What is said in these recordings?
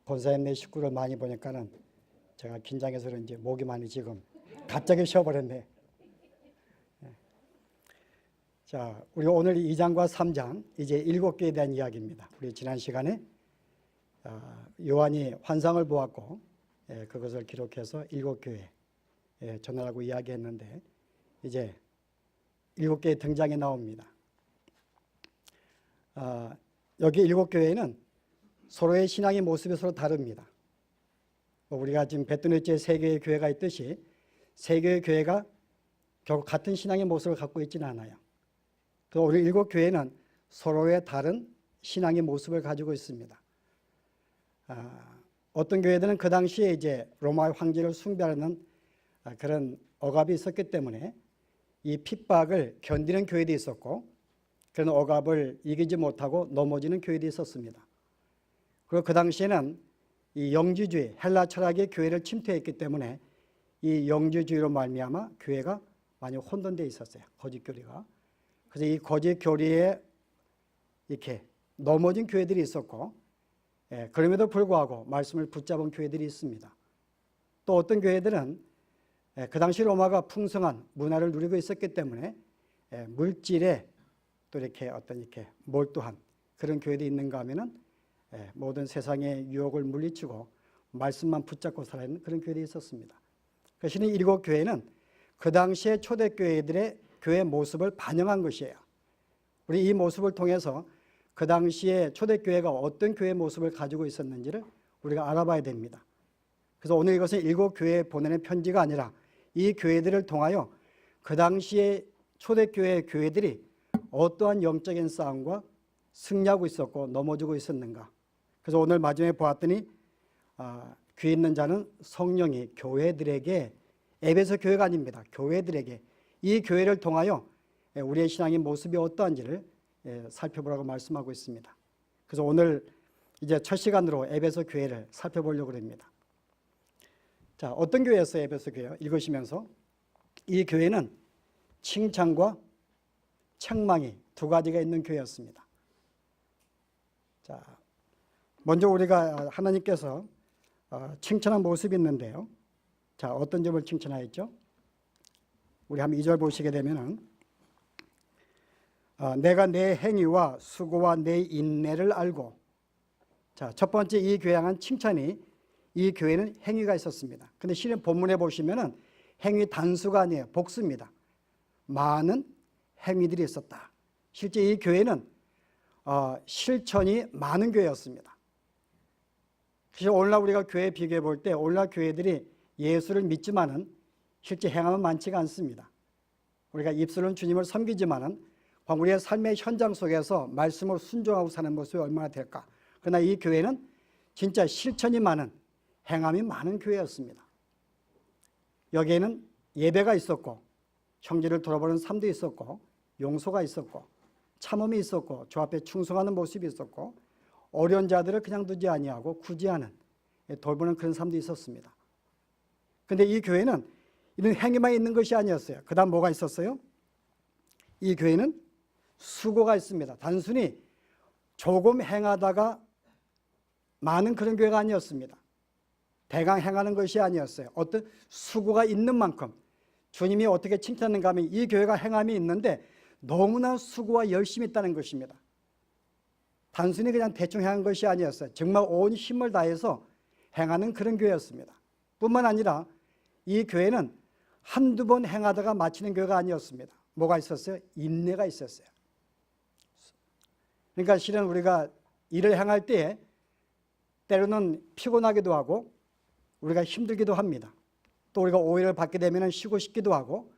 본사님 내 식구를 많이 보니까는 제가 긴장해서 그런지 목이 많이 지금 갑자기 쉬어버렸네. 자, 우리 오늘 2장과 3장 이제 7개에 대한 이야기입니다. 우리 지난 시간에 요한이 환상을 보았고 그것을 기록해서 7교회 전하라고 이야기했는데 이제 7개의 등장이 나옵니다. 여기 7교회는 서로의 신앙의 모습이 서로 다릅니다. 우리가 지금 베트누이츠에 3개의 교회가 있듯이 3개의 교회가 결국 같은 신앙의 모습을 갖고 있지는 않아요. 또 우리 7교회는 서로의 다른 신앙의 모습을 가지고 있습니다. 어떤 교회들은 그 당시에 이제 로마 황제를 숭배하는 그런 억압이 있었기 때문에 이 핍박을 견디는 교회도 있었고 그런 억압을 이기지 못하고 넘어지는 교회도 있었습니다. 그리고 그 당시에는 이 영지주의, 헬라 철학의 교회를 침투했기 때문에 이 영지주의로 말미암아 교회가 많이 혼돈되어 있었어요. 거짓 교리가. 그래서 이 거짓 교리에 이렇게 넘어진 교회들이 있었고 그럼에도 불구하고 말씀을 붙잡은 교회들이 있습니다. 또 어떤 교회들은 그 당시 로마가 풍성한 문화를 누리고 있었기 때문에 물질에 또 이렇게 몰두한 그런 교회도 있는가 하면은 모든 세상의 유혹을 물리치고 말씀만 붙잡고 살아있는 그런 교회도 있었습니다. 그래서 이 7교회는 그 당시의 초대교회들의 교회 모습을 반영한 것이에요. 우리 이 모습을 통해서 그 당시에 초대교회가 어떤 교회 모습을 가지고 있었는지를 우리가 알아봐야 됩니다. 그래서 오늘 이것은 7교회에 보내는 편지가 아니라 이 교회들을 통하여 그 당시에 초대교회 교회들이 어떠한 영적인 싸움과 승리하고 있었고 넘어지고 있었는가. 그래서 오늘 마지막에 보았더니 귀 있는 자는 성령이 교회들에게, 에베소 교회가 아닙니다. 교회들에게 이 교회를 통하여 우리의 신앙의 모습이 어떠한지를 살펴보라고 말씀하고 있습니다. 그래서 오늘 이제 첫 시간으로 에베소 교회를 살펴보려고 합니다. 자, 어떤 교회였어요? 에베소 교회요? 읽으시면서 이 교회는 칭찬과 책망이 두 가지가 있는 교회였습니다. 자, 먼저 우리가 하나님께서 칭찬한 모습이 있는데요. 자, 어떤 점을 칭찬하였죠? 우리 한번 2절 보시게 되면은 내가 내 행위와 수고와 내 인내를 알고. 자, 첫 번째 이 교회에 향한 칭찬이 이 교회는 행위가 있었습니다. 근데 실은 본문에 보시면은 행위 단수가 아니에요. 복수입니다. 많은 행위들이 있었다. 실제 이 교회는 실천이 많은 교회였습니다. 그래서 오늘날 우리가 교회 비교해 볼 때 오늘날 교회들이 예수를 믿지만은 실제 행함은 많지가 않습니다. 우리가 입술은 주님을 섬기지만은 우리의 삶의 현장 속에서 말씀을 순종하고 사는 모습이 얼마나 될까. 그러나 이 교회는 진짜 실천이 많은, 행함이 많은 교회였습니다. 여기에는 예배가 있었고 형제를 돌아보는 삶도 있었고 용서가 있었고 참음이 있었고 주 앞에 충성하는 모습이 있었고 어려운 자들을 그냥 두지 아니하고 구제하는, 돌보는 그런 삶도 있었습니다. 그런데 이 교회는 이런 행위만 있는 것이 아니었어요. 그 다음 뭐가 있었어요? 이 교회는 수고가 있습니다. 단순히 조금 행하다가 많은 그런 교회가 아니었습니다. 대강 행하는 것이 아니었어요. 어떤 수고가 있는 만큼 주님이 어떻게 칭찬하는가 하면 이 교회가 행함이 있는데 너무나 수고와 열심히 있다는 것입니다. 단순히 그냥 대충 행한 것이 아니었어요. 정말 온 힘을 다해서 행하는 그런 교회였습니다. 뿐만 아니라 이 교회는 한두 번 행하다가 마치는 교회가 아니었습니다. 뭐가 있었어요? 인내가 있었어요. 그러니까 실은 우리가 일을 행할 때에 때로는 피곤하기도 하고 우리가 힘들기도 합니다. 또 우리가 오해를 받게 되면 쉬고 싶기도 하고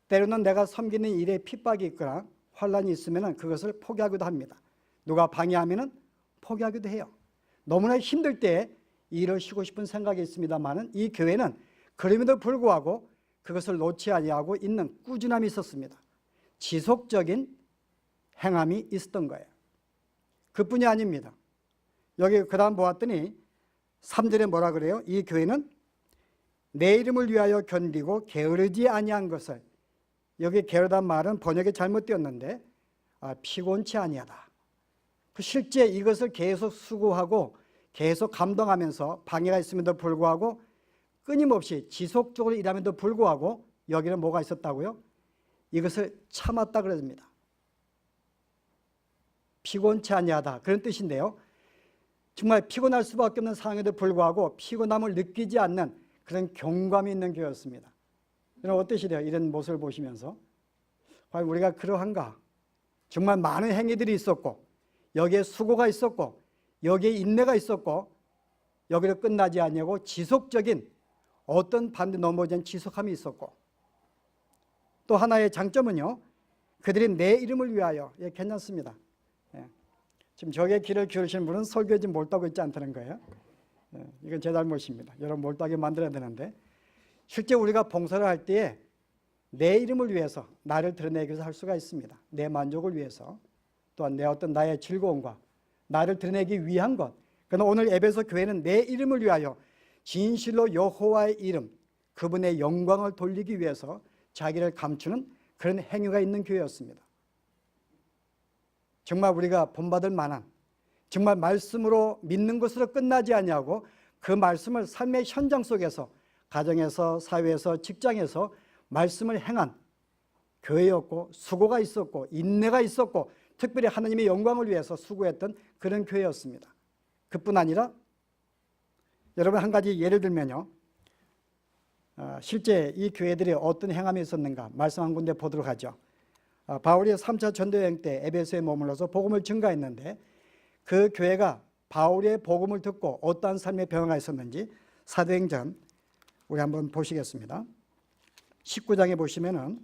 때로는 내가 섬기는 일에 핍박이 있거나 환란이 있으면 그것을 포기하기도 합니다. 누가 방해하면 포기하기도 해요. 너무나 힘들 때 일을 쉬고 싶은 생각이 있습니다만 이 교회는 그럼에도 불구하고 그것을 놓지 아니하고 있는 꾸준함이 있었습니다. 지속적인 행함이 있었던 거예요. 그뿐이 아닙니다. 여기 그 다음 보았더니 3절에 뭐라 그래요? 이 교회는 내 이름을 위하여 견디고 게으르지 아니한 것을, 여기 게으르다는 말은 번역이 잘못되었는데 피곤치 아니하다. 실제 이것을 계속 수고하고 계속 감동하면서 방해가 있음에도 불구하고 끊임없이 지속적으로 일함에도 불구하고 여기는 뭐가 있었다고요? 이것을 참았다 그럽니다. 피곤치 아니하다 그런 뜻인데요. 정말 피곤할 수밖에 없는 상황에도 불구하고 피곤함을 느끼지 않는 그런 경감이 있는 교회였습니다. 여러분 어떠시래요? 이런 모습을 보시면서 과연 우리가 그러한가? 정말 많은 행위들이 있었고 여기에 수고가 있었고 여기에 인내가 있었고 여기로 끝나지 아니하고 지속적인 어떤 반대 넘어지 않은 지속함이 있었고 또 하나의 장점은요. 그들이 내 이름을 위하여 괜찮습니다. 지금 저게 귀를 기울이시는 분은 설교에 지금 몰두하고 있지 않다는 거예요. 이건 제 잘못입니다. 여러분 몰두하게 만들어야 되는데 실제 우리가 봉사를 할 때에 내 이름을 위해서 나를 드러내기 위해서 할 수가 있습니다. 내 만족을 위해서 또한 내 어떤 나의 즐거움과 나를 드러내기 위한 것. 그러나 오늘 에베소 교회는 내 이름을 위하여 진실로 여호와의 이름 그분의 영광을 돌리기 위해서 자기를 감추는 그런 행위가 있는 교회였습니다. 정말 우리가 본받을 만한 정말 말씀으로 믿는 것으로 끝나지 아니하고 그 말씀을 삶의 현장 속에서 가정에서 사회에서 직장에서 말씀을 행한 교회였고 수고가 있었고 인내가 있었고 특별히 하나님의 영광을 위해서 수고했던 그런 교회였습니다. 그뿐 아니라 여러분 한 가지 예를 들면요. 실제 이 교회들이 어떤 행함이 있었는가 말씀 한 군데 보도록 하죠. 바울이 3차 전도여행 때 에베소에 머물러서 복음을 증거했는데 그 교회가 바울의 복음을 듣고 어떠한 삶의 변화가 있었는지 사도행전 우리 한번 보시겠습니다. 19장에 보시면은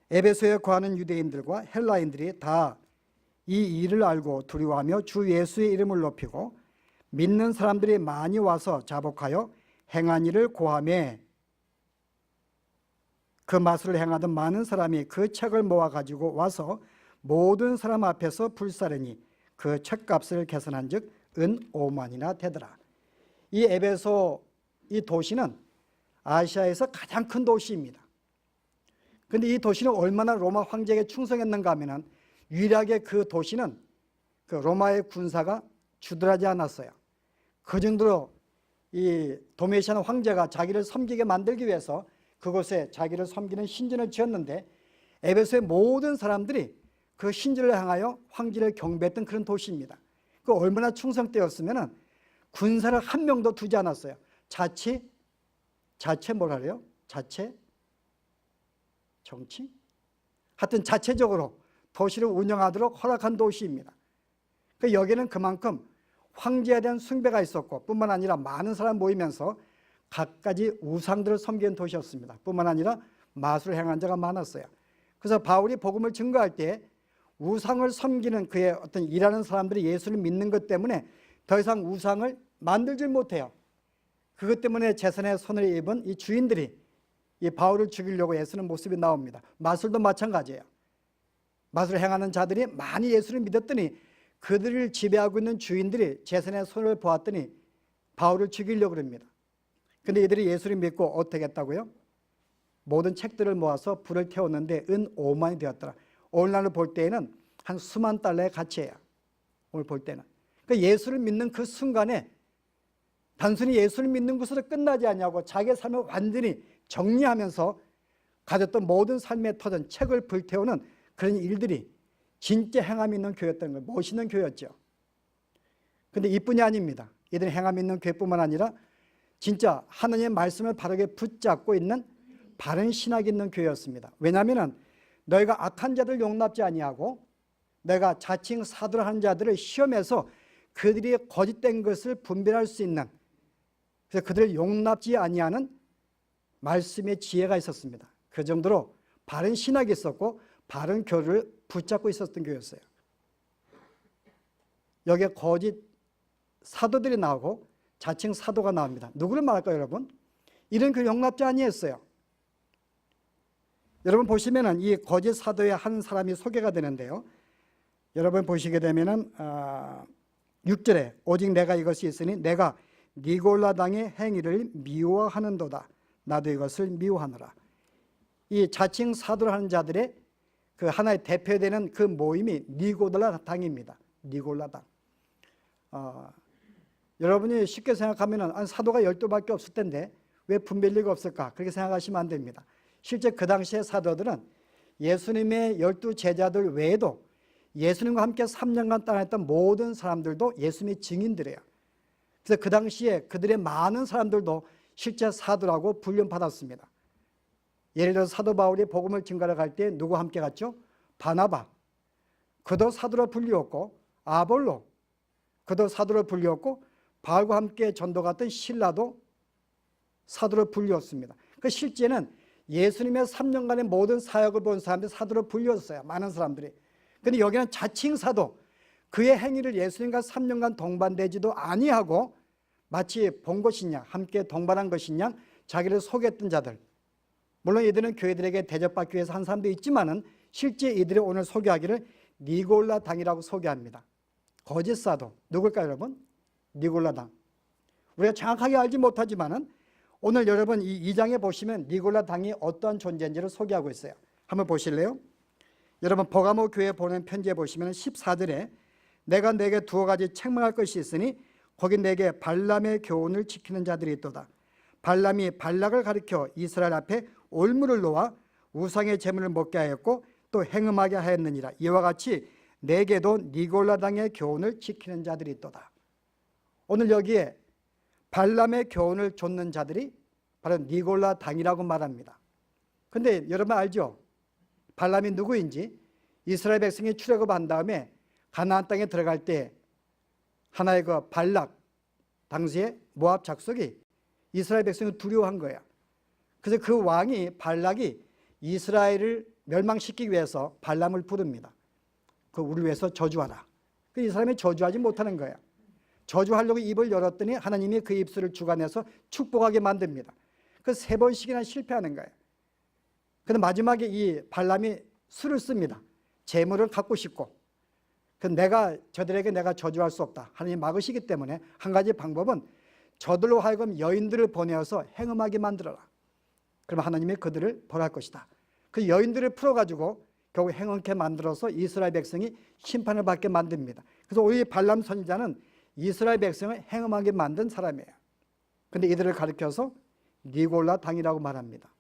에베소에 거하는 유대인들과 헬라인들이 다 이 일을 알고 두려워하며 주 예수의 이름을 높이고 믿는 사람들이 많이 와서 자복하여 행한 일을 고하매 그 마술을 행하던 많은 사람이 그 책을 모아 가지고 와서 모든 사람 앞에서 불사르니 그 책값을 계산한 즉 은 5만이나 되더라. 이 에베소 이 도시는 아시아에서 가장 큰 도시입니다. 그런데 이 도시는 얼마나 로마 황제에게 충성했는가 하면 유일하게 그 도시는 그 로마의 군사가 주둔하지 않았어요. 그 정도로 이 도메시안 황제가 자기를 섬기게 만들기 위해서 그곳에 자기를 섬기는 신전을 지었는데 에베소의 모든 사람들이 그 신전을 향하여 황제를 경배했던 그런 도시입니다. 그 얼마나 충성되었으면 군사를 한 명도 두지 않았어요. 자치 뭐라 그래요? 자체 정치? 하여튼 자체적으로 도시를 운영하도록 허락한 도시입니다. 그 여기는 그만큼 황제에 대한 숭배가 있었고 뿐만 아니라 많은 사람 모이면서 갖가지 우상들을 섬기는 도시였습니다. 뿐만 아니라 마술을 행한 자가 많았어요. 그래서 바울이 복음을 증거할 때 우상을 섬기는 그의 어떤 일하는 사람들이 예수를 믿는 것 때문에 더 이상 우상을 만들질 못해요. 그것 때문에 재산에 손을 입은 이 주인들이 이 바울을 죽이려고 애쓰는 모습이 나옵니다. 마술도 마찬가지예요. 마술을 행하는 자들이 많이 예수를 믿었더니 그들을 지배하고 있는 주인들이 재산에 손을 보았더니 바울을 죽이려고 합니다. 그런데 이들이 예수를 믿고 어떻게 했다고요? 모든 책들을 모아서 불을 태웠는데 은 5만이 되었더라. 오늘날로 볼 때에는 한 수만 달러의 가치예요. 오늘 볼 때는. 그러니까 예수를 믿는 그 순간에 단순히 예수를 믿는 것으로 끝나지 않냐고 자기의 삶을 완전히 정리하면서 가졌던 모든 삶의 터전 책을 불태우는 그런 일들이 진짜 행함이 있는 교회였다는 거예요. 멋있는 교회였죠. 그런데 이뿐이 아닙니다. 이들은 행함이 있는 교회뿐만 아니라 진짜 하나님의 말씀을 바르게 붙잡고 있는 바른 신학이 있는 교회였습니다. 왜냐하면 너희가 악한 자들 용납지 아니하고 내가 자칭 사도를 하는 자들을 시험해서 그들이 거짓된 것을 분별할 수 있는 그래서 그들을 용납지 아니하는 말씀의 지혜가 있었습니다. 그 정도로 바른 신학이 있었고 바른 교를 붙잡고 있었던 교회였어요. 여기에 거짓 사도들이 나오고 자칭 사도가 나옵니다. 누구를 말할까요, 여러분? 이런 교회 용납지 아니했어요. 여러분 보시면은 이 거짓 사도의 한 사람이 소개가 되는데요. 여러분 보시게 되면은 6절에 오직 내가 이것이 있으니 내가 니골라당의 행위를 미워하는도다. 나도 이것을 미워하노라. 이 자칭 사도를 하는 자들의 그 하나의 대표되는 그 모임이 니골라당입니다. 니골라당. 여러분이 쉽게 생각하면 사도가 12밖에 없을 텐데 왜 분별리가 없을까? 그렇게 생각하시면 안 됩니다. 실제 그 당시의 사도들은 예수님의 12 제자들 외에도 예수님과 함께 3년간 따라했던 모든 사람들도 예수님의 증인들이에요. 그래서 그 당시에 그들의 많은 사람들도 실제 사도라고 불륜받았습니다. 예를 들어 사도 바울이 복음을 증거하러 갈 때 누구 함께 갔죠? 바나바, 그도 사도로 불리웠고, 아볼로, 그도 사도로 불리웠고, 바울과 함께 전도 갔던 실라도 사도로 불리웠습니다. 그 실제는 예수님의 3년간의 모든 사역을 본 사람들이 사도로 불렸어요. 많은 사람들이. 근데 여기는 자칭 사도, 그의 행위를 예수님과 3년간 동반되지도 아니하고 마치 본 것이냐, 함께 동반한 것이냐, 자기를 속였던 자들. 물론 이들은 교회들에게 대접받기 위해서 한 사람도 있지만은 실제 이들이 오늘 소개하기를 니골라 당이라고 소개합니다. 거짓 사도. 누굴까요, 여러분? 니골라 당. 우리가 정확하게 알지 못하지만은 오늘 여러분 이 2장에 보시면 니골라 당이 어떠한 존재인지를 소개하고 있어요. 한번 보실래요? 여러분 버가모 교회에 보낸 편지에 보시면 14절에 내가 내게 두어 가지 책망할 것이 있으니 거기 내게 발람의 교훈을 지키는 자들이 있도다. 발람이 발락을 가리켜 이스라엘 앞에 올무를 놓아 우상의 제물을 먹게 하였고 또 행음하게 하였느니라. 이와 같이 내게도 니골라 당의 교훈을 지키는 자들이 있도다. 오늘 여기에 발람의 교훈을 좇는 자들이 바로 니골라 당이라고 말합니다. 근데 여러분 알죠? 발람이 누구인지. 이스라엘 백성이 출애굽한 다음에 가나안 땅에 들어갈 때 하나의 그 발락, 당시에 모압 작속이 이스라엘 백성을 두려워한 거예요. 그래서 그 왕이 발락이 이스라엘을 멸망시키기 위해서 발람을 부릅니다. 그 우리 위해서 저주하라. 그 이 사람이 저주하지 못하는 거예요. 저주하려고 입을 열었더니 하나님이 그 입술을 주관해서 축복하게 만듭니다. 그 3번씩이나 실패하는 거예요. 근데 마지막에 이 발람이 수를 씁니다. 재물을 갖고 싶고. 내가 저들에게 내가 저주할 수 없다. 하나님 막으시기 때문에 한 가지 방법은 저들로 하여금 여인들을 보내어서 행음하게 만들어라. 그러면 하나님이 그들을 벌할 것이다. 그 여인들을 풀어가지고 결국 행음케 만들어서 이스라엘 백성이 심판을 받게 만듭니다. 그래서 오히려 발람 선지자는 이스라엘 백성을 행음하게 만든 사람이에요. 근데 이들을 가리켜서 니골라 당이라고 말합니다.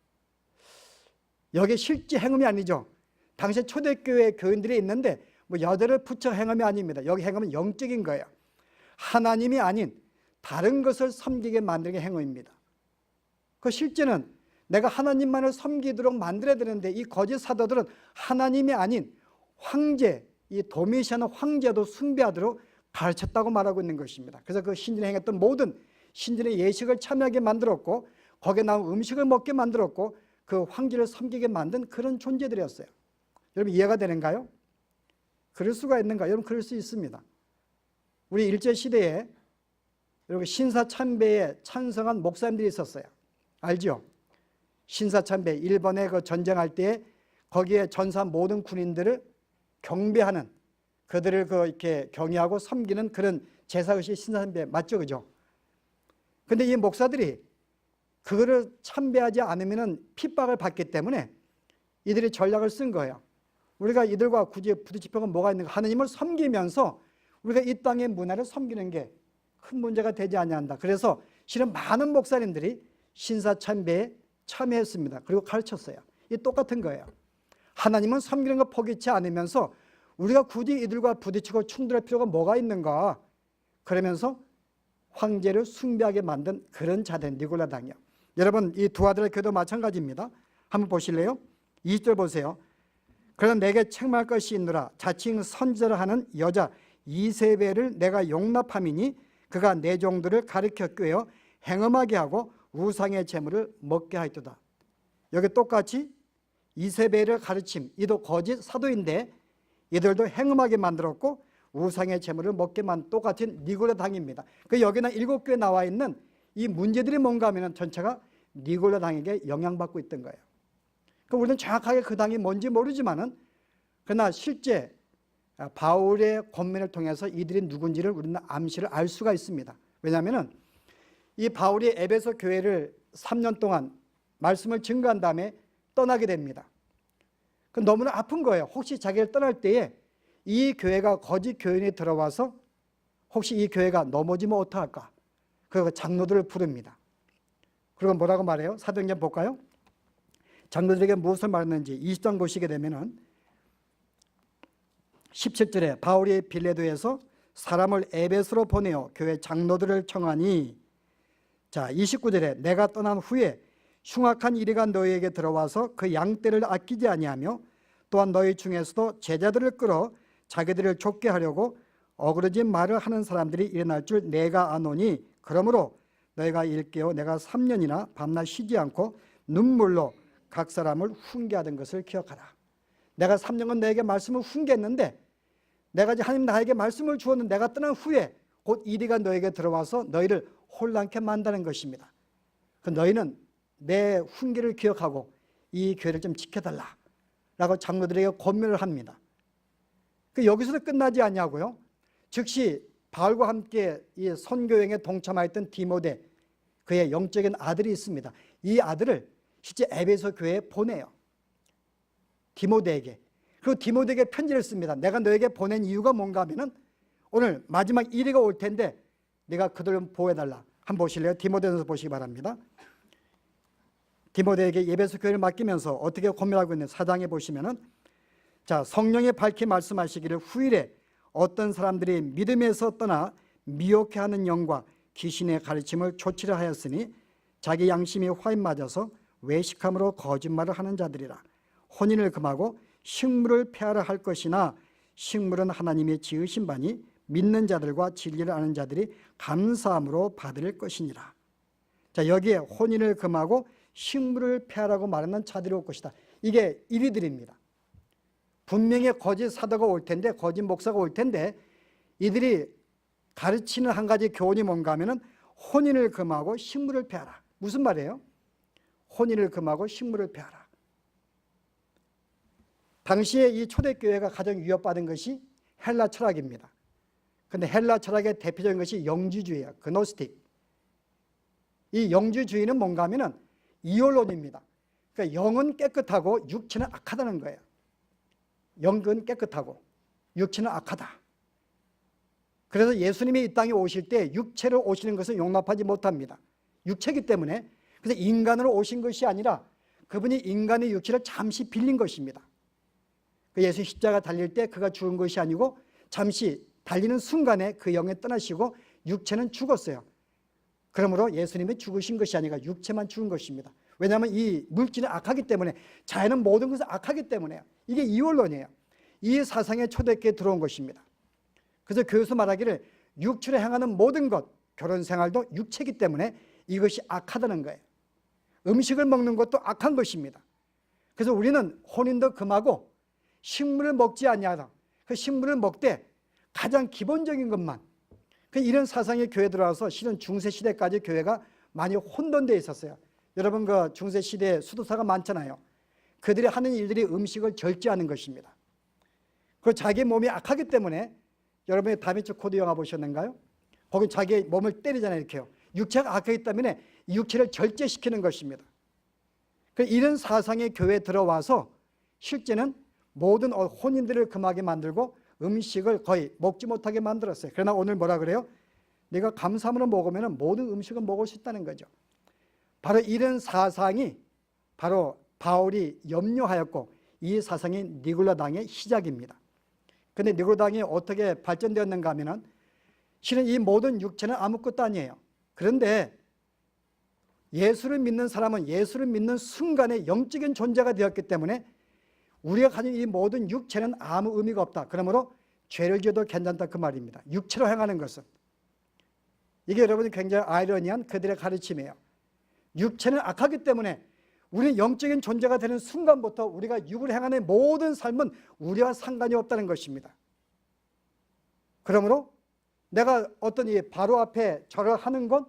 여기 실제 행음이 아니죠. 당시 초대교회 교인들이 있는데 뭐 여대를 붙여 행음이 아닙니다. 여기 행음은 영적인 거예요. 하나님이 아닌 다른 것을 섬기게 만드는 게 행음입니다. 그 실제는 내가 하나님만을 섬기도록 만들어야 되는데 이 거짓 사도들은 하나님이 아닌 황제, 이 도미시아는 황제도 숭배하도록 가르쳤다고 말하고 있는 것입니다. 그래서 그 신전에 행했던 모든 신전의 예식을 참여하게 만들었고 거기에 나온 음식을 먹게 만들었고 그 황제를 섬기게 만든 그런 존재들이었어요. 여러분 이해가 되는가요? 그럴 수가 있는가? 여러분 그럴 수 있습니다. 우리 일제시대에 여러분 신사참배에 찬성한 목사님들이 있었어요. 알죠? 신사참배, 일본에 그 전쟁할 때 거기에 전사한 모든 군인들을 경배하는, 그들을 이렇게 경외하고 섬기는 그런 제사의식 신사참배 맞죠? 그죠? 근데 이 목사들이 그거를 참배하지 않으면 핍박을 받기 때문에 이들이 전략을 쓴 거예요. 우리가 이들과 굳이 부딪힐 필요가 뭐가 있는가? 하나님을 섬기면서 우리가 이 땅의 문화를 섬기는 게 큰 문제가 되지 않는다. 그래서 실은 많은 목사님들이 신사참배에 참여했습니다. 그리고 가르쳤어요. 이 똑같은 거예요. 하나님은 섬기는 거 포기치 않으면서 우리가 굳이 이들과 부딪히고 충돌할 필요가 뭐가 있는가? 그러면서 황제를 숭배하게 만든 그런 자들, 니골라 당이요. 여러분 이 두 아들의 교도 마찬가지입니다. 한번 보실래요? 20절 보세요. 그러나 내게 책망할 것이 있노라. 자칭 선지자를 하는 여자 이세벨을 내가 용납함이니 그가 내 종들을 가르쳐 꿰어 행음하게 하고 우상의 제물을 먹게 하였도다. 여기 똑같이 이세벨을 가르침, 이도 거짓 사도인데 이들도 행음하게 만들었고 우상의 제물을 먹게 만 똑같은 니골라 당입니다. 그 여기는 7교에 나와 있는 이 문제들이 뭔가 하면 전체가 니골라 당에게 영향받고 있던 거예요. 우리는 정확하게 그 당이 뭔지 모르지만은 그러나 실제 바울의 권면을 통해서 이들이 누군지를 우리는 암시를 알 수가 있습니다. 왜냐하면 이 바울이 에베소 교회를 3년 동안 말씀을 증거한 다음에 떠나게 됩니다. 너무나 아픈 거예요. 혹시 자기를 떠날 때에 이 교회가 거짓 교인이 들어와서 혹시 이 교회가 넘어지면 어떡할까? 그리고 장로들을 부릅니다. 그리고 뭐라고 말해요? 사도행전 볼까요? 장로들에게 무엇을 말했는지 20장 보시게 되면은 17절에 바울이 빌레도에서 사람을 에베소로 보내어 교회 장로들을 청하니, 자 29절에 내가 떠난 후에 흉악한 이리가 너희에게 들어와서 그 양떼를 아끼지 아니하며 또한 너희 중에서도 제자들을 끌어 자기들을 좁게 하려고 어그러진 말을 하는 사람들이 일어날 줄 내가 아노니, 그러므로 너희가 일깨어 내가 3년이나 밤낮 쉬지 않고 눈물로 각 사람을 훈계하던 것을 기억하라. 내가 3년간 너에게 말씀을 훈계했는데, 내가 하나님 나에게 말씀을 주었는데 내가 떠난 후에 곧 이리가 너에게 들어와서 너희를 혼란케 만드는 것입니다. 그 너희는 내 훈계를 기억하고 이 교회를 좀 지켜달라 라고 장로들에게 권면을 합니다. 그 여기서도 끝나지 않냐고요. 즉시 바울과 함께 이 선교여행에 동참하였던 디모데, 그의 영적인 아들이 있습니다. 이 아들을 실제 에베소 교회에 보내요. 디모데에게. 그리고 디모데에게 편지를 씁니다. 내가 너에게 보낸 이유가 뭔가 하면은 오늘 마지막 이리가 올 텐데 네가 그들을 보호해달라. 한번 보실래요? 디모데전서 보시기 바랍니다. 디모데에게 에베소 교회를 맡기면서 어떻게 권면하고 있는 4장에 보시면은, 자 성령이 밝히 말씀하시기를 후일에 어떤 사람들이 믿음에서 떠나 미혹해하는 영과 귀신의 가르침을 조치려 하였으니 자기 양심이 화인 맞아서 외식함으로 거짓말을 하는 자들이라. 혼인을 금하고 식물을 폐하라 할 것이나 식물은 하나님이 지으신 바니 믿는 자들과 진리를 아는 자들이 감사함으로 받을 것이니라. 자 여기에 혼인을 금하고 식물을 폐하라고 말하는 자들이 올 것이다. 이게 이리들입니다. 분명히 거짓 사도가 올 텐데, 거짓 목사가 올 텐데, 이들이 가르치는 한 가지 교훈이 뭔가 하면은 혼인을 금하고 식물을 폐하라. 무슨 말이에요? 혼인을 금하고 식물을 폐하라. 당시에 이 초대교회가 가장 위협받은 것이 헬라 철학입니다. 그런데 헬라 철학의 대표적인 것이 영주주의예요. 그노스틱. 이 영주주의는 뭔가 하면은 이원론입니다. 그러니까 영은 깨끗하고 육체는 악하다는 거예요. 영은 깨끗하고 육체는 악하다. 그래서 예수님이 이 땅에 오실 때 육체로 오시는 것은 용납하지 못합니다. 육체이기 때문에. 그래서 인간으로 오신 것이 아니라 그분이 인간의 육체를 잠시 빌린 것입니다. 예수 십자가 달릴 때 그가 죽은 것이 아니고 잠시 달리는 순간에 그 영에 떠나시고 육체는 죽었어요. 그러므로 예수님이 죽으신 것이 아니라 육체만 죽은 것입니다. 왜냐하면 이 물질은 악하기 때문에, 자연은 모든 것은 악하기 때문에요. 이게 이원론이에요. 이 사상의 초대교회에 들어온 것입니다. 그래서 교회에서 말하기를 육체로 향하는 모든 것, 결혼 생활도 육체이기 때문에 이것이 악하다는 거예요. 음식을 먹는 것도 악한 것입니다. 그래서 우리는 혼인도 금하고 식물을 먹지 아니하라. 그 식물을 먹되 가장 기본적인 것만. 이런 사상의 교회에 들어와서 실은 중세시대까지 교회가 많이 혼돈되어 있었어요. 여러분 그 중세시대에 수도사가 많잖아요. 그들이 하는 일들이 음식을 절제하는 것입니다. 그 자기 몸이 악하기 때문에, 여러분이 다비치 코드 영화 보셨는가요? 거기 자기 몸을 때리잖아요. 이렇게요. 육체가 악하기 때문에 육체를 절제시키는 것입니다. 이런 사상의 교회에 들어와서 실제는 모든 혼인들을 금하게 만들고 음식을 거의 먹지 못하게 만들었어요. 그러나 오늘 뭐라 그래요? 네가 감사함으로 먹으면 모든 음식을 먹을 수 있다는 거죠. 바로 이런 사상이 바로 바울이 염려하였고, 이 사상이 니골라당의 시작입니다. 그런데 니골라당이 어떻게 발전되었는가 하면 실은 이 모든 육체는 아무것도 아니에요. 그런데 예수를 믿는 사람은 예수를 믿는 순간에 영적인 존재가 되었기 때문에 우리가 가진 이 모든 육체는 아무 의미가 없다. 그러므로 죄를 지어도 괜찮다, 그 말입니다. 육체로 행하는 것은. 이게 여러분이 굉장히 아이러니한 그들의 가르침이에요. 육체는 악하기 때문에 우리는 영적인 존재가 되는 순간부터 우리가 육을 행하는 모든 삶은 우리와 상관이 없다는 것입니다. 그러므로 내가 어떤 이 바로 앞에 절을 하는 건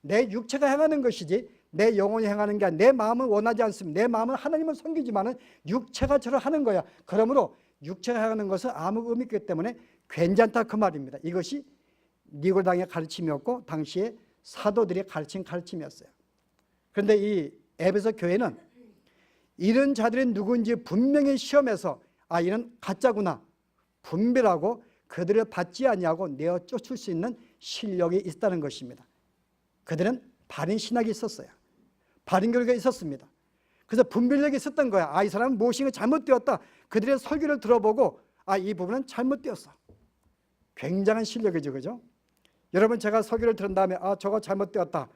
내 육체가 행하는 것이지 내 영혼이 행하는 게 아니라, 내 마음은 원하지 않습니다. 내 마음은 하나님을 섬기지만은 육체가 절을 하는 거야. 그러므로 육체가 행하는 것은 아무 의미 없기 때문에 괜찮다, 그 말입니다. 이것이 니골당의 가르침이었고 당시에 사도들이 가르친 가르침이었어요. 그런데 이 에베소 교회는 이런 자들이 누구인지 분명히 시험해서 이는 가짜구나 분별하고 그들을 받지 아니하고 내어 쫓을 수 있는 실력이 있다는 것입니다. 그들은 바른 신학이 있었어요. 바른 교리가 있었습니다. 그래서 분별력이 있었던 거야. 이 사람은 무엇인가 잘못되었다. 그들의 설교를 들어보고 이 부분은 잘못되었어. 굉장한 실력이죠, 그죠? 여러분, 제가 설교를 들은 다음에 저거 잘못되었다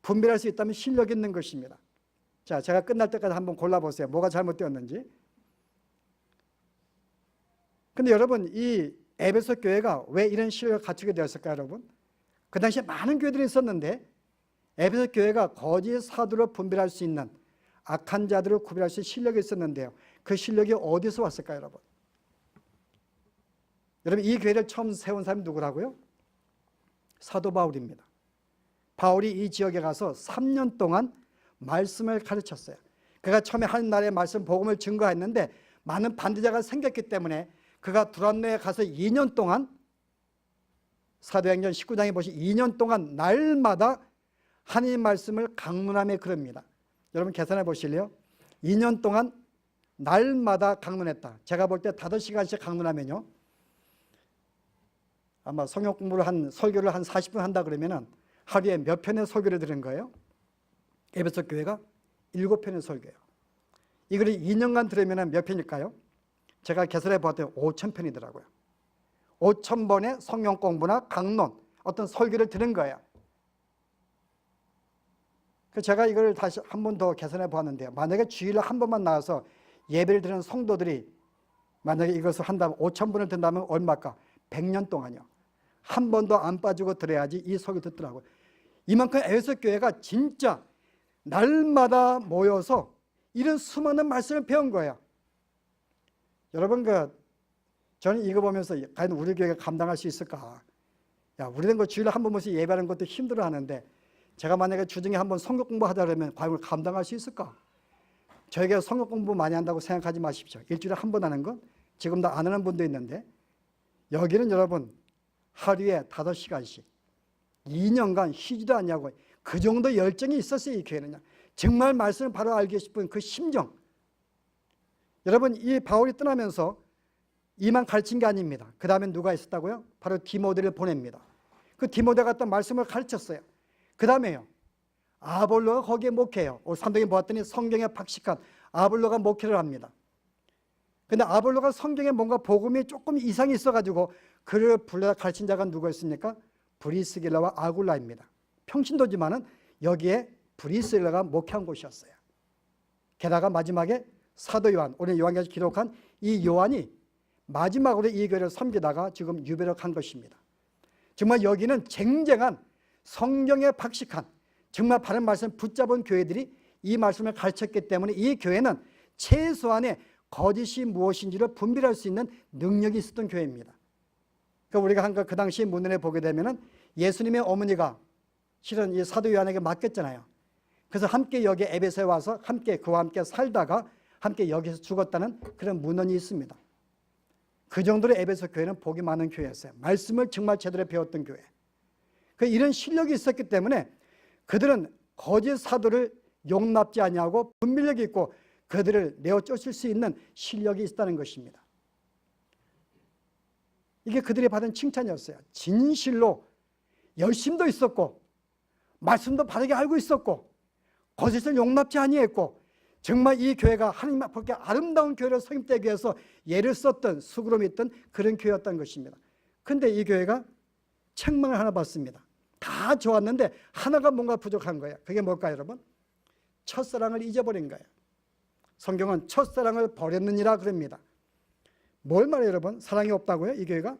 분별할 수 있다면 실력이 있는 것입니다. 자, 제가 끝날 때까지 한번 골라보세요. 뭐가 잘못되었는지. 근데 여러분, 이 에베소 교회가 왜 이런 실력을 갖추게 되었을까요, 여러분? 그 당시에 많은 교회들이 있었는데 에베소 교회가 거짓 사도를 분별할 수 있는, 악한 자들을 구별할 수 있는 실력이 있었는데요. 그 실력이 어디서 왔을까요, 여러분? 여러분, 이 교회를 처음 세운 사람이 누구라고요? 사도 바울입니다. 바울이 이 지역에 가서 3년 동안 말씀을 가르쳤어요. 그가 처음에 하나님의 말씀 복음을 증거했는데 많은 반대자가 생겼기 때문에 그가 두란노에 가서 2년 동안, 사도행전 19장에 보시 2년 동안 날마다 하나님 말씀을 강론하며 그럽니다. 여러분 계산해 보실래요? 2년 동안 날마다 강론했다. 제가 볼 때 5시간씩 강론하면요, 아마 성경 공부를 설교를 한 40분 한다 그러면은 하루에 몇 편의 설교를 들은 거예요? 에베소 교회가 7편의 설교예요. 이걸 2년간 들으면 몇 편일까요? 제가 계산해 보았더니 5,000편이더라고요. 5,000번의 성경 공부나 강론, 어떤 설교를 들은 거예요. 제가 이걸 다시 한 번 더 계산해 보았는데요. 만약에 주일에 한 번만 나와서 예배를 드리는 성도들이 만약에 이것을 한다면 5,000번을 든다면 얼마일까? 100년 동안요. 한 번도 안 빠지고 들어야지 이 설교 듣더라고요. 이만큼 에베소 교회가 진짜 날마다 모여서 이런 수많은 말씀을 배운 거예요. 여러분, 저는 이거 보면서 과연 우리 교회가 감당할 수 있을까? 우리는 주일에 한 번씩 예배하는 것도 힘들어 하는데 제가 만약에 주중에 한번 성경 공부하자 그러면 과연 그걸 감당할 수 있을까? 저에게 성경 공부 많이 한다고 생각하지 마십시오. 일주일에 한 번 하는 건 지금도 안 하는 분도 있는데 여기는 여러분 하루에 5시간씩 2년간 쉬지도 않냐고 그 정도 열정이 있었어요. 이 교회는요. 정말 말씀을 바로 알고 싶은 그 심정. 여러분, 이 바울이 떠나면서 이만 가르친 게 아닙니다. 그 다음에 누가 있었다고요? 바로 디모데를 보냅니다. 그 디모데가 또 말씀을 가르쳤어요. 그 다음에요, 아볼로가 거기에 목회해요. 오늘 산동에 보았더니 성경에 박식한 아볼로가 목회를 합니다. 근데 아볼로가 성경에 뭔가 복음이 조금 이상이 있어가지고 그를 불러 가르친 자가 누구였습니까? 브리스길라와 아굴라입니다. 평신도지만은 여기에 브리스길라가 목회한 곳이었어요. 게다가 마지막에 사도 요한, 오늘 요한계시록 기록한 이 요한이 마지막으로 이 교회를 섬기다가 지금 유배를 간 것입니다. 정말 여기는 쟁쟁한 성경에 박식한 정말 바른 말씀 붙잡은 교회들이 이 말씀을 가르쳤기 때문에 이 교회는 최소한의 거짓이 무엇인지를 분별할 수 있는 능력이 있었던 교회입니다. 그러니까 우리가 그 당시 문헌에 보게 되면은 예수님의 어머니가 실은 이 사도 요한에게 맡겼잖아요. 그래서 함께 여기 에베소에 와서 함께 그와 함께 살다가 함께 여기서 죽었다는 그런 문헌이 있습니다. 그 정도로 에베소 교회는 복이 많은 교회였어요. 말씀을 정말 제대로 배웠던 교회. 이런 실력이 있었기 때문에 그들은 거짓 사도를 용납지 아니하고 분별력이 있고 그들을 내어 쫓을 수 있는 실력이 있다는 것입니다. 이게 그들이 받은 칭찬이었어요. 진실로 열심도 있었고 말씀도 바르게 알고 있었고 거짓을 용납지 아니했고 정말 이 교회가 하나님 앞에 아름다운 교회를 성립되기 위해서 예를 썼던 수고로 믿던 그런 교회였던 것입니다. 그런데 이 교회가 책망을 하나 받습니다. 다 좋았는데 하나가 뭔가 부족한 거예요. 그게 뭘까요, 여러분? 첫사랑을 잊어버린 거예요. 성경은 첫사랑을 버렸느니라 그럽니다. 뭘 말해요, 여러분? 사랑이 없다고요? 이 교회가?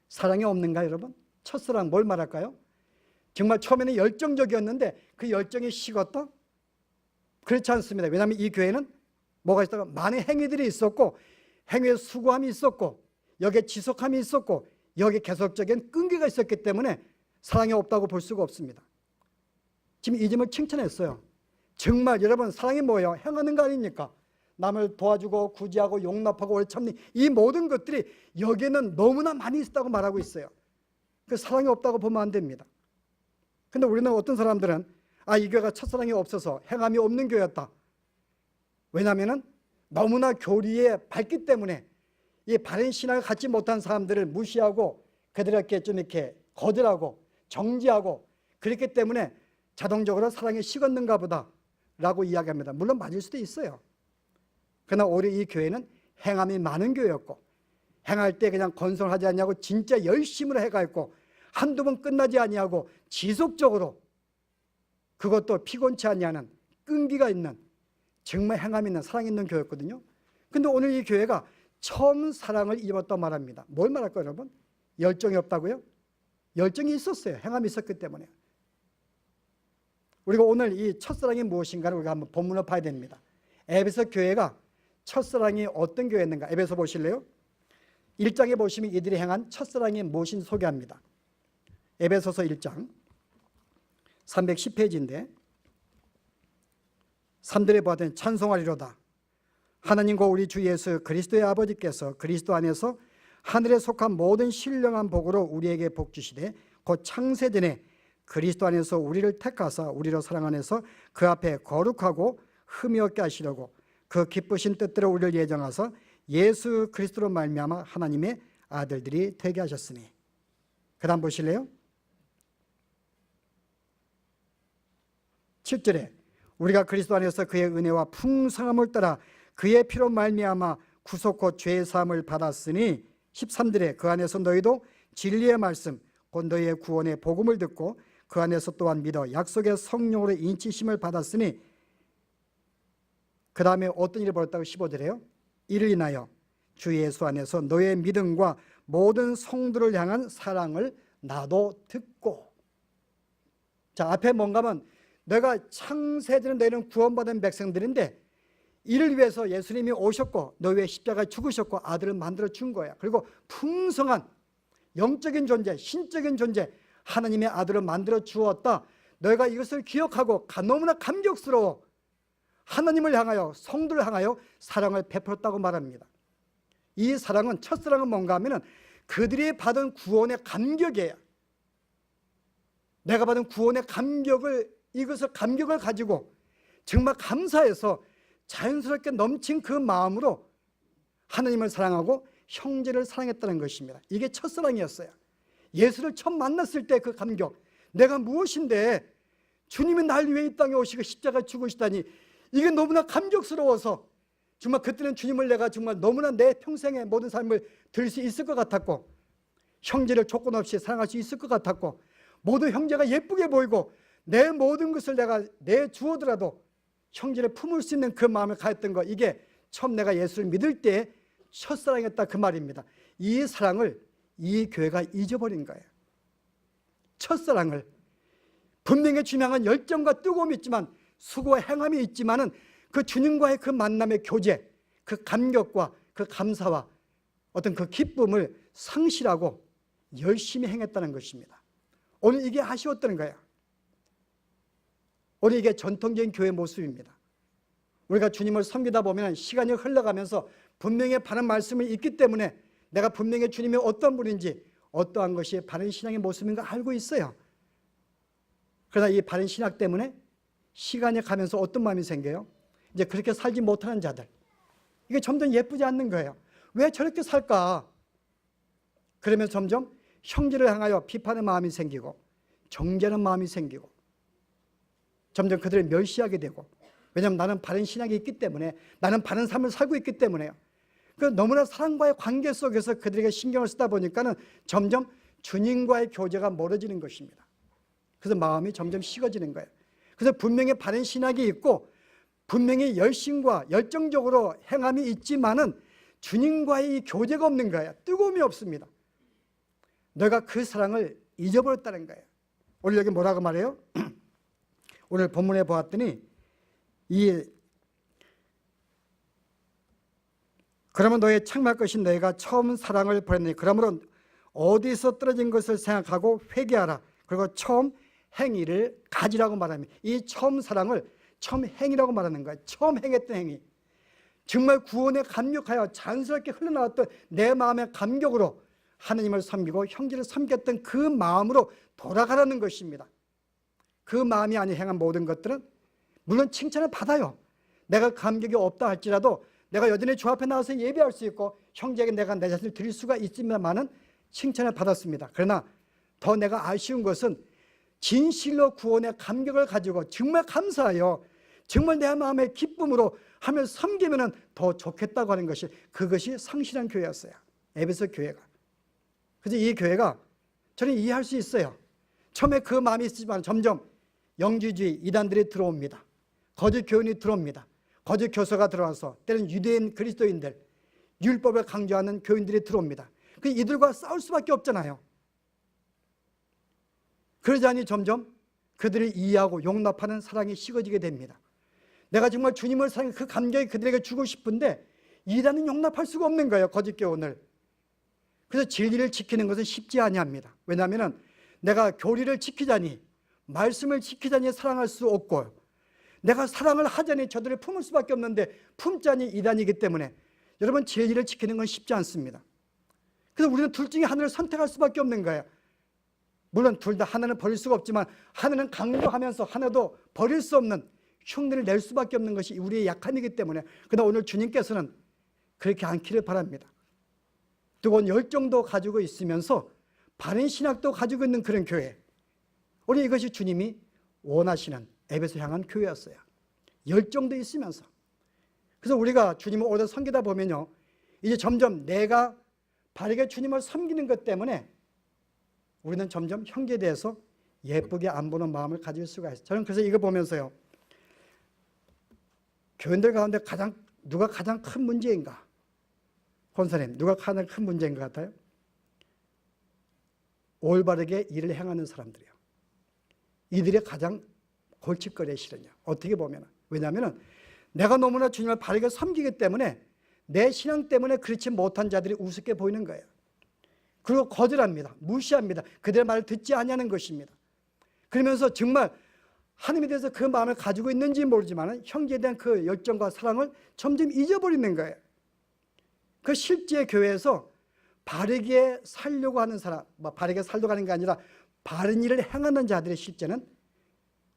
사랑이 없는가, 여러분? 첫사랑 뭘 말할까요? 정말 처음에는 열정적이었는데 그 열정이 식었다? 그렇지 않습니다. 왜냐하면 이 교회는 뭐가 있다가 많은 행위들이 있었고 행위의 수고함이 있었고 여기에 지속함이 있었고 여기에 계속적인 끈기가 있었기 때문에 사랑이 없다고 볼 수가 없습니다. 지금 이 점을 칭찬했어요. 정말 여러분 사랑이 뭐예요? 행하는 거 아닙니까? 남을 도와주고 구제하고 용납하고 오래 참는 이 모든 것들이 여기에는 너무나 많이 있다고 말하고 있어요. 그 사랑이 없다고 보면 안 됩니다. 근데 우리는 어떤 사람들은 이 교회가 첫사랑이 없어서 행함이 없는 교회였다. 왜냐하면 너무나 교리에 밝기 때문에 이 바른 신앙을 갖지 못한 사람들을 무시하고 그들에게 좀 이렇게 거절하고 정지하고 그렇기 때문에 자동적으로 사랑이 식었는가 보다 라고 이야기합니다. 물론 맞을 수도 있어요. 그러나 오히려 이 교회는 행함이 많은 교회였고, 행할 때 그냥 건성하지 아니하고 진짜 열심으로 해가있고, 한두 번 끝나지 아니하고 지속적으로, 그것도 피곤치 아니하는 끈기가 있는 정말 행함 있는 사랑 있는 교회였거든요. 근데 오늘 이 교회가 처음 사랑을 입었다고 말합니다. 뭘 말할까요, 여러분? 열정이 없다고요? 열정이 있었어요. 행함이 있었기 때문에. 우리가 오늘 이 첫사랑이 무엇인가를 우리가 한번 본문을 봐야 됩니다. 에베소 교회가 첫사랑이 어떤 교회였는가? 에베소 보실래요? 1장에 보시면 이들이 행한 첫사랑이 무엇인지 소개합니다. 에베소서 1장 310페이지인데 3절에 보았더니 찬송하리로다. 하나님과 우리 주 예수 그리스도의 아버지께서 그리스도 안에서 하늘에 속한 모든 신령한 복으로 우리에게 복 주시되 곧 창세전에 그리스도 안에서 우리를 택하사 우리로 사랑 안에서 그 앞에 거룩하고 흠이 없게 하시려고 그 기쁘신 뜻대로 우리를 예정하사 예수 그리스도로 말미암아 하나님의 아들들이 되게 하셨으니. 그 다음 보실래요? 7절에 우리가 그리스도 안에서 그의 은혜와 풍성함을 따라 그의 피로 말미암아 구속 곧 죄의 사함을 받았으니. 13절에 그 안에서 너희도 진리의 말씀 곧 너희의 구원의 복음을 듣고 그 안에서 또한 믿어 약속의 성령으로 인치심을 받았으니. 그 다음에 어떤 일이 벌었다고 15절에요? 이를 인하여 주 예수 안에서 너의 믿음과 모든 성도를 향한 사랑을 나도 듣고. 자, 앞에 뭔가 하면 내가 창세전에 너희는 구원받은 백성들인데 이를 위해서 예수님이 오셨고 너희 위해 십자가에 죽으셨고 아들을 만들어 준 거야. 그리고 풍성한 영적인 존재, 신적인 존재 하나님의 아들을 만들어 주었다. 너희가 이것을 기억하고 너무나 감격스러워 하나님을 향하여 성도를 향하여 사랑을 베풀었다고 말합니다. 이 사랑은, 첫사랑은 뭔가 하면은 그들이 받은 구원의 감격이에요. 내가 받은 구원의 감격을, 이것을 감격을 가지고 정말 감사해서 자연스럽게 넘친 그 마음으로 하나님을 사랑하고 형제를 사랑했다는 것입니다. 이게 첫사랑이었어요. 예수를 처음 만났을 때 그 감격, 내가 무엇인데 주님이 날 위해 이 땅에 오시고 십자가에 죽으시다니, 이게 너무나 감격스러워서 정말 그때는 주님을 내가 정말 너무나 내 평생의 모든 삶을 드릴 수 있을 것 같았고, 형제를 조건 없이 사랑할 수 있을 것 같았고, 모든 형제가 예쁘게 보이고 내 모든 것을 내가 내주어더라도 형제를 품을 수 있는 그 마음을 가졌던 것, 이게 처음 내가 예수를 믿을 때 첫사랑이었다 그 말입니다. 이 사랑을 이 교회가 잊어버린 거예요. 첫사랑을. 분명히 주님한 열정과 뜨거움이 있지만, 수고와 행함이 있지만은 그 주님과의 그 만남의 교제, 그 감격과 그 감사와 어떤 그 기쁨을 상실하고 열심히 행했다는 것입니다. 오늘 이게 아쉬웠다는 거예요. 오늘 이게 전통적인 교회 모습입니다. 우리가 주님을 섬기다 보면 시간이 흘러가면서 분명히 바른 말씀이 있기 때문에 내가 분명히 주님이 어떤 분인지, 어떠한 것이 바른 신앙의 모습인가 알고 있어요. 그러나 이 바른 신학 때문에 시간이 가면서 어떤 마음이 생겨요? 이제 그렇게 살지 못하는 자들, 이게 점점 예쁘지 않는 거예요. 왜 저렇게 살까? 그러면서 점점 형제를 향하여 비판의 마음이 생기고 정죄하는 마음이 생기고 점점 그들을 멸시하게 되고, 왜냐하면 나는 바른 신학이 있기 때문에, 나는 바른 삶을 살고 있기 때문에요. 그 너무나 사랑과의 관계 속에서 그들에게 신경을 쓰다 보니까는 점점 주님과의 교제가 멀어지는 것입니다. 그래서 마음이 점점 식어지는 거예요. 그래서 분명히 바른 신학이 있고 분명히 열심과 열정적으로 행함이 있지만은 주님과의 이 교제가 없는 거예요. 뜨거움이 없습니다. 너가 그 사랑을 잊어버렸다는 거예요. 오늘 여기 뭐라고 말해요? 오늘 본문에 보았더니 그러면 너의 책망할 것인 너희가 처음 사랑을 버렸느니 그러므로 어디서 떨어진 것을 생각하고 회개하라. 그리고 처음 행위를 가지라고 말합니다. 이 처음 사랑을 처음 행위라고 말하는 거예요. 처음 행했던 행위, 정말 구원에 감격하여 자연스럽게 흘러나왔던 내 마음의 감격으로 하나님을 섬기고 형제를 섬겼던 그 마음으로 돌아가라는 것입니다. 그 마음이 아닌 행한 모든 것들은 물론 칭찬을 받아요. 내가 감격이 없다 할지라도 내가 여전히 주 앞에 나와서 예배할 수 있고 형제에게 내가 내 자신을 드릴 수가 있습니다만은 칭찬을 받았습니다. 그러나 더 내가 아쉬운 것은 진실로 구원의 감격을 가지고 정말 감사하여 정말 내 마음의 기쁨으로 하며 섬기면 더 좋겠다고 하는 것이, 그것이 상실한 교회였어요. 에베소 교회가. 그래서 이 교회가 저는 이해할 수 있어요. 처음에 그 마음이 있지만 점점 영지주의 이단들이 들어옵니다. 거짓 교훈이 들어옵니다. 거짓 교서가 들어와서 때로는 유대인 그리스도인들, 율법을 강조하는 교인들이 들어옵니다. 그 이들과 싸울 수밖에 없잖아요. 그러자니 점점 그들을 이해하고 용납하는 사랑이 식어지게 됩니다. 내가 정말 주님을 사랑해 그 감격이 그들에게 주고 싶은데 이단은 용납할 수가 없는 거예요. 거짓 교훈을. 그래서 진리를 지키는 것은 쉽지 아니합니다. 왜냐하면 내가 교리를 지키자니, 말씀을 지키자니 사랑할 수 없고, 내가 사랑을 하자니 저들을 품을 수밖에 없는데 품자니 이단이기 때문에 여러분, 진리를 지키는 건 쉽지 않습니다. 그래서 우리는 둘 중에 하나를 선택할 수밖에 없는 거예요. 물론 둘 다 하나는 버릴 수가 없지만 하나는 강조하면서 하나도 버릴 수 없는 흉내를 낼 수밖에 없는 것이 우리의 약함이기 때문에, 그러나 오늘 주님께서는 그렇게 않기를 바랍니다. 뜨거운 열정도 가지고 있으면서 바른 신학도 가지고 있는 그런 교회, 우리 이것이 주님이 원하시는 에베소 향한 교회였어요. 열정도 있으면서. 그래서 우리가 주님을 오래 섬기다 보면요, 이제 점점 내가 바르게 주님을 섬기는 것 때문에 우리는 점점 형제에 대해서 예쁘게 안 보는 마음을 가질 수가 있어요. 저는 그래서 이거 보면서요, 교인들 가운데 누가 가장 큰 문제인가? 권사님, 누가 가장 큰 문제인 것 같아요? 올바르게 일을 행하는 사람들이요. 이들이 가장 골칫거리에 실은요. 어떻게 보면. 왜냐하면 내가 너무나 주님을 바르게 섬기기 때문에 내 신앙 때문에 그렇지 못한 자들이 우습게 보이는 거예요. 그리고 거절합니다. 무시합니다. 그들의 말을 듣지 않냐는 것입니다. 그러면서 정말 하나님에 대해서 그 마음을 가지고 있는지 모르지만 형제에 대한 그 열정과 사랑을 점점 잊어버리는 거예요. 그 실제 교회에서 바르게 살려고 하는 사람, 바르게 살려고 하는 게 아니라 바른 일을 행하는 자들의 실제는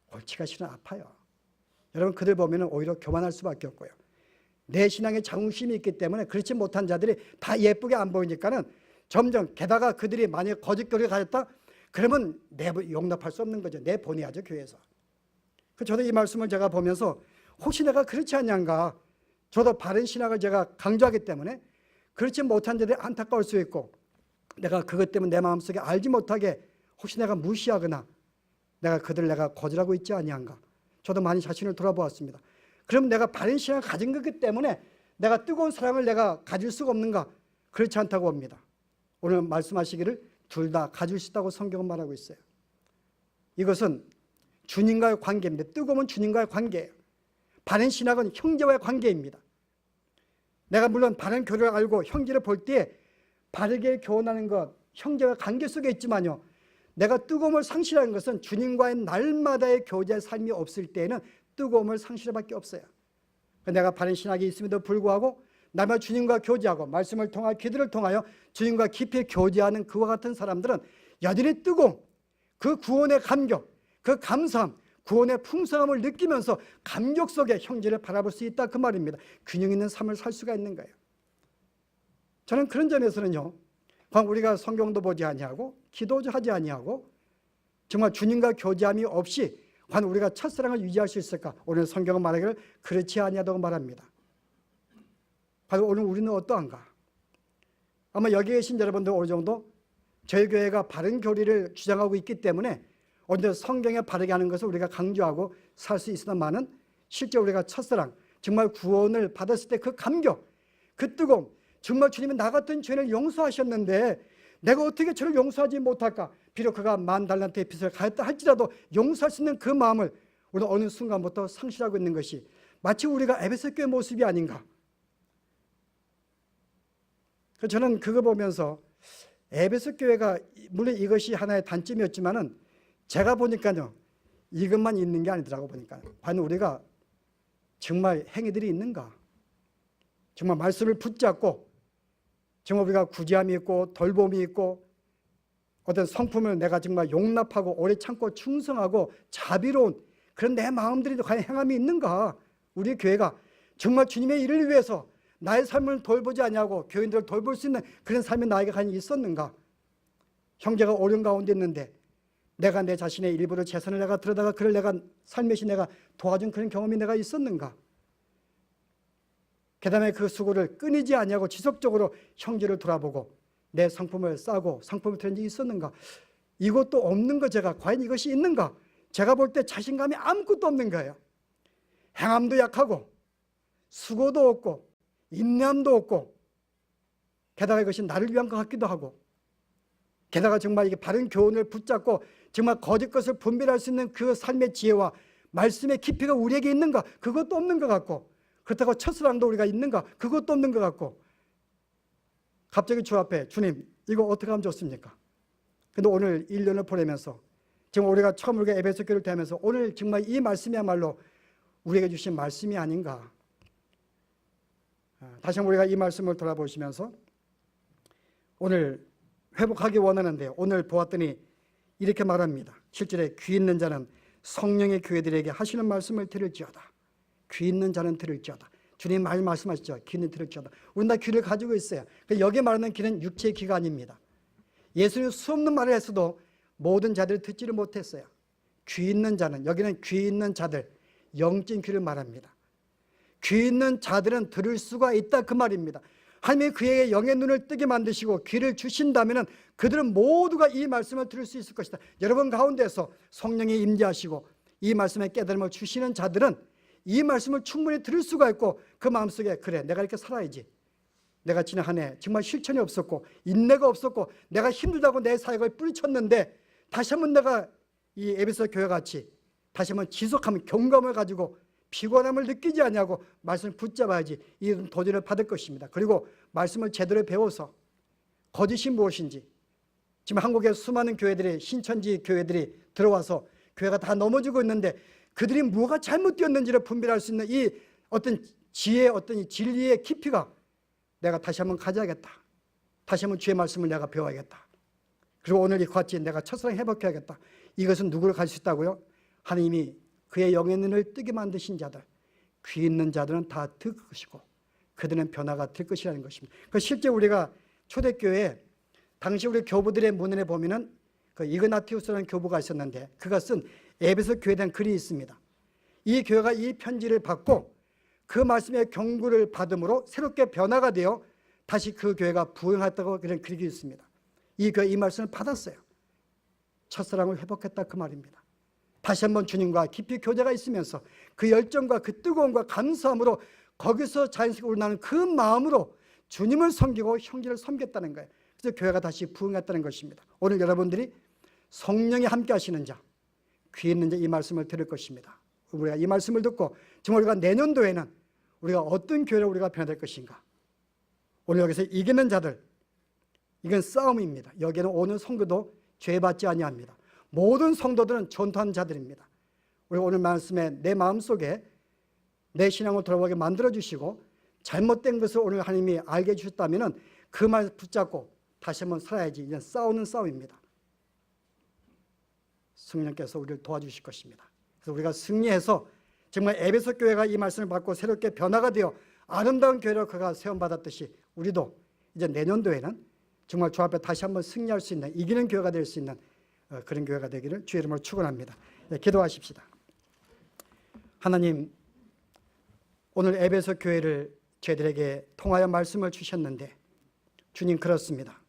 골치가 실은 아파요. 여러분, 그들 보면 오히려 교만할 수밖에 없고요. 내 신앙에 자긍심이 있기 때문에 그렇지 못한 자들이 다 예쁘게 안 보이니까는 점점, 게다가 그들이 만약에 거짓 교리를 가졌다 그러면 용납할 수 없는 거죠. 내보내야죠, 교회에서. 저도 이 말씀을 제가 보면서 혹시 내가 그렇지 않냐인가, 저도 바른 신학을 제가 강조하기 때문에 그렇지 못한 자들이 안타까울 수 있고, 내가 그것 때문에 내 마음속에 알지 못하게 혹시 내가 무시하거나 내가 거절하고 있지 아니한가, 저도 많이 자신을 돌아보았습니다. 그럼 내가 바른 신앙을 가진 거기 때문에 내가 뜨거운 사랑을 내가 가질 수가 없는가? 그렇지 않다고 봅니다. 오늘 말씀하시기를 둘 다 가질 수 있다고 성경은 말하고 있어요. 이것은 주님과의 관계입니다. 뜨거움은 주님과의 관계예요. 바른 신학은 형제와의 관계입니다. 내가 물론 바른 교리를 알고 형제를 볼 때 바르게 교훈하는 것, 형제와 관계 속에 있지만요, 내가 뜨거움을 상실하는 것은 주님과의 날마다의 교제의 삶이 없을 때에는 뜨거움을 상실할 밖에 없어요. 내가 바른 신학이 있음에도 불구하고 날마다 주님과 교제하고 말씀을 통하여 기도를 통하여 주님과 깊이 교제하는 그와 같은 사람들은 여전히 뜨거움, 그 구원의 감격, 그 감사함, 구원의 풍성함을 느끼면서 감격 속에 형제를 바라볼 수 있다, 그 말입니다. 균형 있는 삶을 살 수가 있는 거예요. 저는 그런 점에서는요, 우리가 성경도 보지 아니하고 기도도 하지 아니하고 정말 주님과 교제함이 없이 우리가 첫사랑을 유지할 수 있을까? 오늘 성경은 말하기를 그렇지 아니하다고 말합니다. 오늘 우리는 어떠한가? 아마 여기 계신 여러분들 어느 정도 저희 교회가 바른 교리를 주장하고 있기 때문에 오늘 성경에 바르게 하는 것을 우리가 강조하고 살 수 있으나마는 실제 우리가 첫사랑, 정말 구원을 받았을 때 그 감격, 그 뜨거움, 정말 주님은 나 같은 죄인을 용서하셨는데 내가 어떻게 저를 용서하지 못할까? 비록 그가 10,000달란트의 빚을 가졌다 할지라도 용서할 수 있는 그 마음을 우리는 어느 순간부터 상실하고 있는 것이 마치 우리가 에베소 교회 모습이 아닌가. 저는 그거 보면서 에베소 교회가 물론 이것이 하나의 단점이었지만은 제가 보니까요, 이것만 있는 게 아니더라고. 보니까 과연 우리가 정말 행위들이 있는가, 정말 말씀을 붙잡고 정말 우리가 구제함이 있고 돌봄이 있고 어떤 성품을 내가 정말 용납하고 오래 참고 충성하고 자비로운 그런 내 마음들이 과연 행함이 있는가. 우리 교회가 정말 주님의 일을 위해서 나의 삶을 돌보지 않냐고 교인들을 돌볼 수 있는 그런 삶이 나에게 과연 있었는가? 형제가 어려운 가운데 있는데 내가 내 자신의 일부러 재산을 내가 들여다가 그를 내가 살며시 내가 도와준 그런 경험이 내가 있었는가? 그다음에 그 수고를 끊이지 아니하고 지속적으로 형제를 돌아보고 내 상품을 싸고 상품을 드린 적이 있었는가? 이것도 없는 거 제가 과연 이것이 있는가? 제가 볼 때 자신감이 아무것도 없는 거예요. 행함도 약하고 수고도 없고 인내함도 없고 게다가 이것이 나를 위한 것 같기도 하고 게다가 정말 이게 바른 교훈을 붙잡고 정말 거짓 것을 분별할 수 있는 그 삶의 지혜와 말씀의 깊이가 우리에게 있는가? 그것도 없는 것 같고 그렇다고 첫사랑도 우리가 있는가? 그것도 없는 것 같고 갑자기 주 앞에 주님 이거 어떻게 하면 좋습니까? 근데 오늘 1년을 보내면서 지금 우리가 처음 우리가 에베소 교회를 대하면서 오늘 정말 이 말씀이야말로 우리에게 주신 말씀이 아닌가. 다시 한번 우리가 이 말씀을 돌아보시면서 오늘 회복하기 원하는데 오늘 보았더니 이렇게 말합니다. 7절에 귀 있는 자는 성령의 교회들에게 하시는 말씀을 들을지어다. 귀 있는 자는 들을지어다. 주님 많이 말씀하시죠. 귀는 들을지어다. 우리는 다 귀를 가지고 있어요. 여기에 말하는 귀는 육체의 귀가 아닙니다. 예수님 수없는 말을 했어도 모든 자들이 듣지를 못했어요. 귀 있는 자는 여기는 귀 있는 자들 영적인 귀를 말합니다. 귀 있는 자들은 들을 수가 있다 그 말입니다. 하나님이 그에게 영의 눈을 뜨게 만드시고 귀를 주신다면 그들은 모두가 이 말씀을 들을 수 있을 것이다. 여러분 가운데서 성령이 임재하시고 이 말씀의 깨달음을 주시는 자들은 이 말씀을 충분히 들을 수가 있고 그 마음속에 그래 내가 이렇게 살아야지. 내가 지난 한 해 정말 실천이 없었고 인내가 없었고 내가 힘들다고 내 사역을 뿌리쳤는데 다시 한번 내가 이 에베소 교회같이 다시 한번 지속하면 경감을 가지고 피곤함을 느끼지 않냐고 말씀을 붙잡아야지 이 도전을 받을 것입니다. 그리고 말씀을 제대로 배워서 거짓이 무엇인지 지금 한국에 수많은 교회들이 신천지 교회들이 들어와서 교회가 다 넘어지고 있는데 그들이 뭐가 잘못되었는지를 분별할 수 있는 이 어떤 지혜의 어떤 이 진리의 깊이가 내가 다시 한번 가져야겠다. 다시 한번 주의 말씀을 내가 배워야겠다. 그리고 오늘 이 같이 내가 첫사랑 회복해야겠다. 이것은 누구를 가질 수 있다고요? 하나님이 그의 영의 눈을 뜨게 만드신 자들, 귀 있는 자들은 다 들 것이고 그들은 변화가 될 것이라는 것입니다. 실제 우리가 초대교회에 당시 우리 교부들의 문헌에 보면은 그 이그나티우스라는 교부가 있었는데 그가 쓴 에베소 교회에 대한 글이 있습니다. 이 교회가 이 편지를 받고 그 말씀의 경고를 받음으로 새롭게 변화가 되어 다시 그 교회가 부흥했다고 그런 글이 있습니다. 이 교회 이 말씀을 받았어요. 첫사랑을 회복했다 그 말입니다. 다시 한번 주님과 깊이 교제가 있으면서 그 열정과 그 뜨거움과 감사함으로 거기서 자연스럽게 우러나는 그 마음으로 주님을 섬기고 형제를 섬겼다는 거예요. 그래서 교회가 다시 부흥했다는 것입니다. 오늘 여러분들이 성령이 함께 하시는 자, 귀 있는 자 이 말씀을 들을 것입니다. 우리가 이 말씀을 듣고 정말 우리가 내년도에는 우리가 어떤 교회로 우리가 변화될 것인가. 오늘 여기서 이기는 자들, 이건 싸움입니다. 여기에는 오는 성도도 죄받지 아니합니다. 모든 성도들은 전투하는 자들입니다. 우리 오늘 말씀에 내 마음속에 내 신앙을 돌아보게 만들어주시고 잘못된 것을 오늘 하나님이 알게 해주셨다면 그 말 붙잡고 다시 한번 살아야지. 이제 싸우는 싸움입니다. 성령께서 우리를 도와주실 것입니다. 그래서 우리가 승리해서 정말 에베소 교회가 이 말씀을 받고 새롭게 변화가 되어 아름다운 교회로 그가 세움받았듯이 우리도 이제 내년도에는 정말 주 앞에 다시 한번 승리할 수 있는 이기는 교회가 될 수 있는 그런 교회가 되기를 주의 이름으로 축원합니다. 네, 기도하십시다. 하나님, 오늘 에베소 교회를 저희들에게 통하여 말씀을 주셨는데 주님 그렇습니다.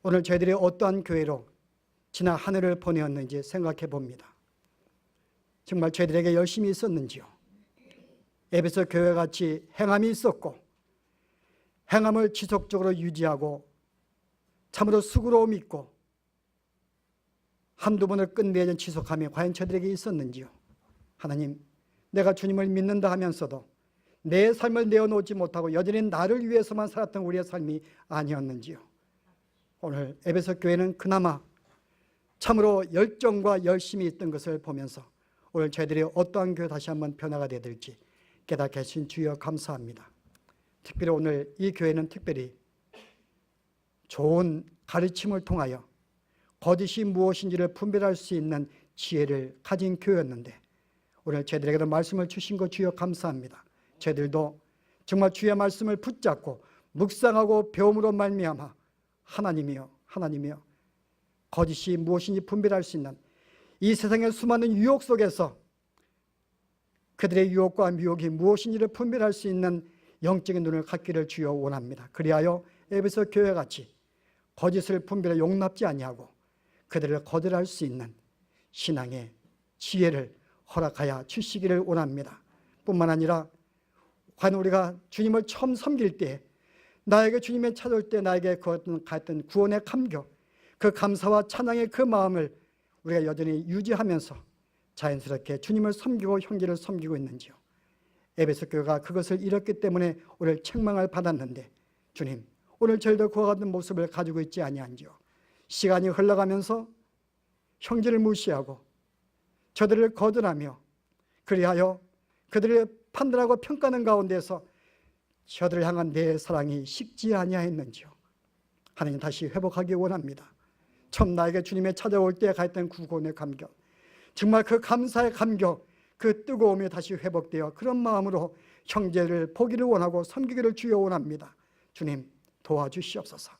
오늘 저희들이 어떠한 교회로 지난 한 해를 보내었는지 생각해 봅니다. 정말 저희들에게 열심히 있었는지요? 에베소 교회같이 행함이 있었고 행함을 지속적으로 유지하고 참으로 수고로움 있고 한두 번을 끝내는 지속함이 과연 저들에게 있었는지요? 하나님, 내가 주님을 믿는다 하면서도 내 삶을 내어놓지 못하고 여전히 나를 위해서만 살았던 우리의 삶이 아니었는지요? 오늘 에베소 교회는 그나마 참으로 열정과 열심이 있던 것을 보면서 오늘 저희들이 어떠한 교회 다시 한번 변화가 되어야 될지 깨닫게 하신 주여 감사합니다. 특별히 오늘 이 교회는 특별히 좋은 가르침을 통하여 거짓이 무엇인지를 분별할 수 있는 지혜를 가진 교회였는데 오늘 저희들에게도 말씀을 주신 것 주여 감사합니다. 저희들도 정말 주의 말씀을 붙잡고 묵상하고 배움으로 말미암아 하나님이여 거짓이 무엇인지 분별할 수 있는 이 세상의 수많은 유혹 속에서 그들의 유혹과 미혹이 무엇인지를 분별할 수 있는 영적인 눈을 갖기를 주여 원합니다. 그리하여 에베소 교회같이 거짓을 분별해 용납지 아니하고 그들을 거절할 수 있는 신앙의 지혜를 허락하여 주시기를 원합니다. 뿐만 아니라 과연 우리가 주님을 처음 섬길 때 나에게 주님의 찾아올 때 나에게 갔던 구원의 감격, 그 감사와 찬양의 그 마음을 우리가 여전히 유지하면서 자연스럽게 주님을 섬기고 형제를 섬기고 있는지요. 에베소 교회가 그것을 잃었기 때문에 오늘 책망을 받았는데 주님 오늘 저희도 그와 같은 모습을 가지고 있지 아니한지요. 시간이 흘러가면서 형제를 무시하고 저들을 거절하며 그리하여 그들을 판단하고 평가하는 가운데서 저들을 향한 내 사랑이 식지 아니하였는지요. 하나님 다시 회복하기 원합니다. 처음 나에게 주님의 찾아올 때 가했던 구원의 감격, 정말 그 감사의 감격, 그 뜨거움이 다시 회복되어 그런 마음으로 형제를 보기를 원하고 섬기기를 주여 원합니다. 주님 도와주시옵소서.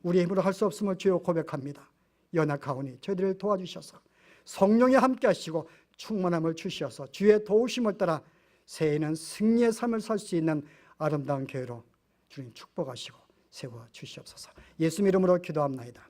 우리 힘으로 할 수 없음을 주여 고백합니다. 연약하오니 저희들을 도와주셔서 성령이 함께 하시고 충만함을 주시어서 주의 도우심을 따라 새해에는 승리의 삶을 살 수 있는 아름다운 교회로 주님 축복하시고 세워 주시옵소서. 예수 이름으로 기도합나이다.